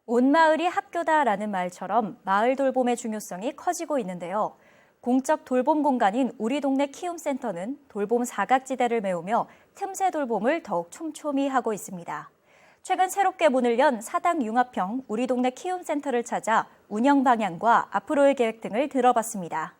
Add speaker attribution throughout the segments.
Speaker 1: 온 마을이 학교다라는 말처럼 마을 돌봄의 중요성이 커지고 있는데요. 공적 돌봄 공간인 우리 동네 키움센터는 돌봄 사각지대를 메우며 틈새 돌봄을 더욱 촘촘히 하고 있습니다. 최근 새롭게 문을 연 사당 융합형 우리 동네 키움센터를 찾아 운영 방향과 앞으로의 계획 등을 들어봤습니다.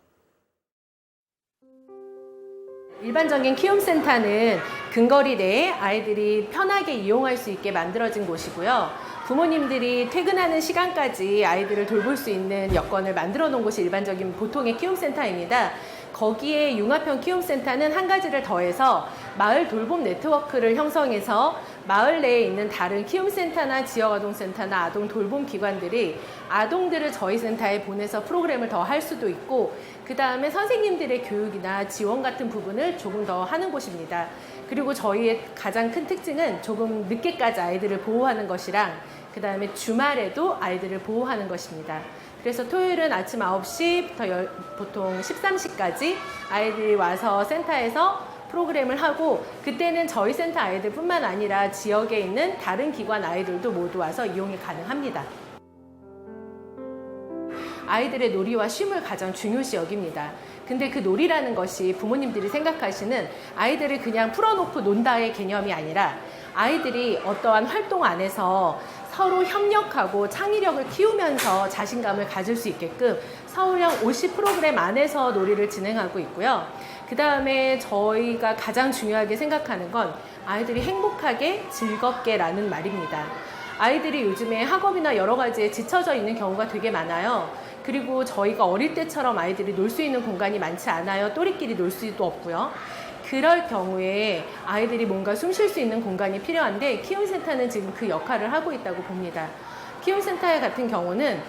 Speaker 2: 일반적인 키움센터는 근거리 내에 아이들이 편하게 이용할 수 있게 만들어진 곳이고요. 부모님들이 퇴근하는 시간까지 아이들을 돌볼 수 있는 여건을 만들어 놓은 곳이 일반적인 보통의 키움센터입니다. 거기에 융합형 키움센터는 한 가지를 더해서 마을 돌봄 네트워크를 형성해서 마을 내에 있는 다른 키움센터나 지역아동센터나 아동 돌봄 기관들이 아동들을 저희 센터에 보내서 프로그램을 더 할 수도 있고, 그 다음에 선생님들의 교육이나 지원 같은 부분을 조금 더 하는 곳입니다. 그리고 저희의 가장 큰 특징은 조금 늦게까지 아이들을 보호하는 것이랑 그 다음에 주말에도 아이들을 보호하는 것입니다. 그래서 토요일은 아침 9시부터 보통 13시까지 아이들이 와서 센터에서 프로그램을 하고, 그때는 저희 센터 아이들뿐만 아니라 지역에 있는 다른 기관 아이들도 모두 와서 이용이 가능합니다. 아이들의 놀이와 쉼을 가장 중요시 여깁니다. 근데 그 놀이라는 것이 부모님들이 생각하시는 아이들을 그냥 풀어놓고 논다의 개념이 아니라 아이들이 어떠한 활동 안에서 서로 협력하고 창의력을 키우면서 자신감을 가질 수 있게끔 서울형 50 프로그램 안에서 놀이를 진행하고 있고요. 그 다음에 저희가 가장 중요하게 생각하는 건 아이들이 행복하게 즐겁게라는 말입니다. 아이들이 요즘에 학업이나 여러 가지에 지쳐져 있는 경우가 되게 많아요. 그리고 저희가 어릴 때처럼 아이들이 놀 수 있는 공간이 많지 않아요. 또래끼리 놀 수도 없고요. 그럴 경우에 아이들이 뭔가 숨 쉴 수 있는 공간이 필요한데 키움센터는 지금 그 역할을 하고 있다고 봅니다. 키움센터 같은 경우는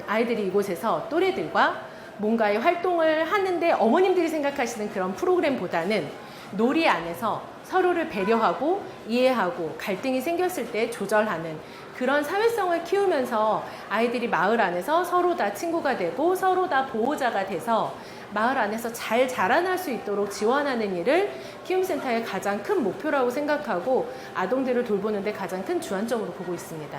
Speaker 2: 아이들이 이곳에서 또래들과 뭔가의 활동을 하는데 어머님들이 생각하시는 그런 프로그램보다는 놀이 안에서 서로를 배려하고 이해하고 갈등이 생겼을 때 조절하는 그런 사회성을 키우면서 아이들이 마을 안에서 서로 다 친구가 되고 서로 다 보호자가 돼서 마을 안에서 잘 자라날 수 있도록 지원하는 일을 키움센터의 가장 큰 목표라고 생각하고 아동들을 돌보는데 가장 큰 주안점으로 보고 있습니다.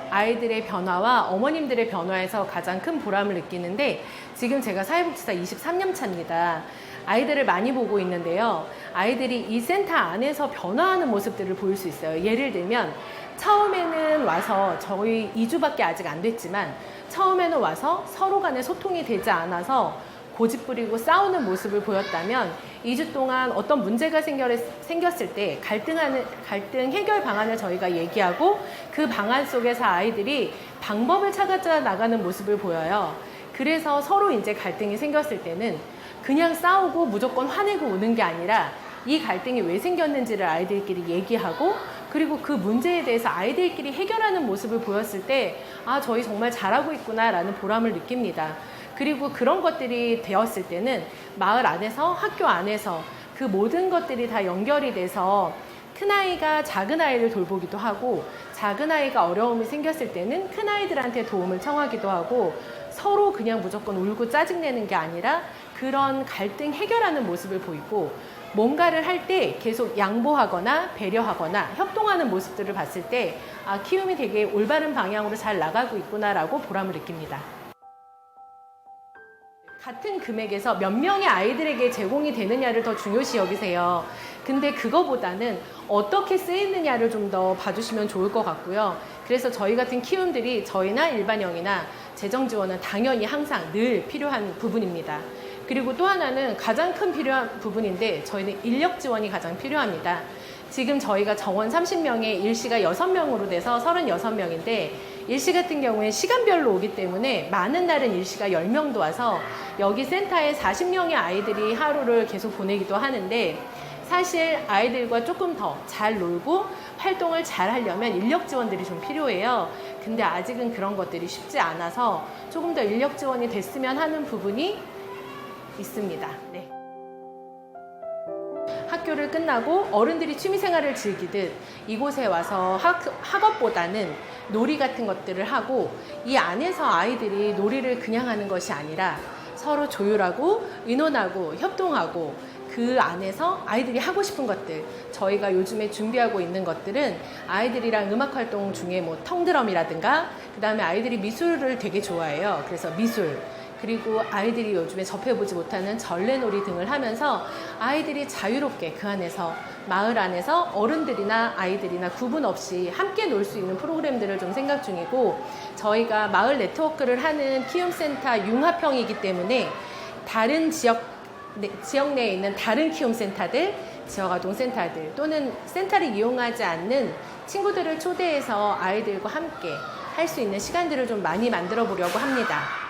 Speaker 2: 아이들의 변화와 어머님들의 변화에서 가장 큰 보람을 느끼는데, 지금 제가 사회복지사 23년 차입니다. 아이들을 많이 보고 있는데요. 아이들이 이 센터 안에서 변화하는 모습들을 보일 수 있어요. 예를 들면 처음에는 와서 저희 2주밖에 아직 안 됐지만 처음에는 와서 서로 간에 소통이 되지 않아서 고집부리고 싸우는 모습을 보였다면 2주 동안 어떤 문제가 생겼을 때 갈등 해결 방안을 저희가 얘기하고 그 방안 속에서 아이들이 방법을 찾아 나가는 모습을 보여요. 그래서 서로 이제 갈등이 생겼을 때는 그냥 싸우고 무조건 화내고 오는 게 아니라 이 갈등이 왜 생겼는지를 아이들끼리 얘기하고, 그리고 그 문제에 대해서 아이들끼리 해결하는 모습을 보였을 때 저희 정말 잘하고 있구나라는 보람을 느낍니다. 그리고 그런 것들이 되었을 때는 마을 안에서 학교 안에서 그 모든 것들이 다 연결이 돼서 큰아이가 작은아이를 돌보기도 하고 작은아이가 어려움이 생겼을 때는 큰아이들한테 도움을 청하기도 하고 서로 그냥 무조건 울고 짜증내는 게 아니라 그런 갈등 해결하는 모습을 보이고, 뭔가를 할 때 계속 양보하거나 배려하거나 협동하는 모습들을 봤을 때 키움이 되게 올바른 방향으로 잘 나가고 있구나라고 보람을 느낍니다. 같은 금액에서 몇 명의 아이들에게 제공이 되느냐를 더 중요시 여기세요. 근데 그거보다는 어떻게 쓰이느냐를 좀 더 봐주시면 좋을 것 같고요. 그래서 저희 같은 키움들이 저희나 일반형이나 재정 지원은 당연히 항상 늘 필요한 부분입니다. 그리고 또 하나는 가장 큰 필요한 부분인데 저희는 인력 지원이 가장 필요합니다. 지금 저희가 정원 30명에 일시가 6명으로 돼서 36명인데 일시 같은 경우에 시간별로 오기 때문에 많은 날은 일시가 10명도 와서 여기 센터에 40명의 아이들이 하루를 계속 보내기도 하는데, 사실 아이들과 조금 더 잘 놀고 활동을 잘 하려면 인력 지원들이 좀 필요해요. 근데 아직은 그런 것들이 쉽지 않아서 조금 더 인력 지원이 됐으면 하는 부분이 있습니다. 네. 학교를 끝나고 어른들이 취미생활을 즐기듯 이곳에 와서 학업보다는 놀이 같은 것들을 하고, 이 안에서 아이들이 놀이를 그냥 하는 것이 아니라 서로 조율하고 의논하고 협동하고 그 안에서 아이들이 하고 싶은 것들, 저희가 요즘에 준비하고 있는 것들은 아이들이랑 음악 활동 중에 뭐 텅드럼이라든가, 그 다음에 아이들이 미술을 되게 좋아해요. 그래서 미술, 그리고 아이들이 요즘에 접해보지 못하는 전래놀이 등을 하면서 아이들이 자유롭게 그 안에서, 마을 안에서 어른들이나 아이들이나 구분 없이 함께 놀 수 있는 프로그램들을 좀 생각 중이고, 저희가 마을 네트워크를 하는 키움센터 융합형이기 때문에 다른 지역 내에 있는 다른 키움센터들, 지역아동센터들 또는 센터를 이용하지 않는 친구들을 초대해서 아이들과 함께 할 수 있는 시간들을 좀 많이 만들어 보려고 합니다.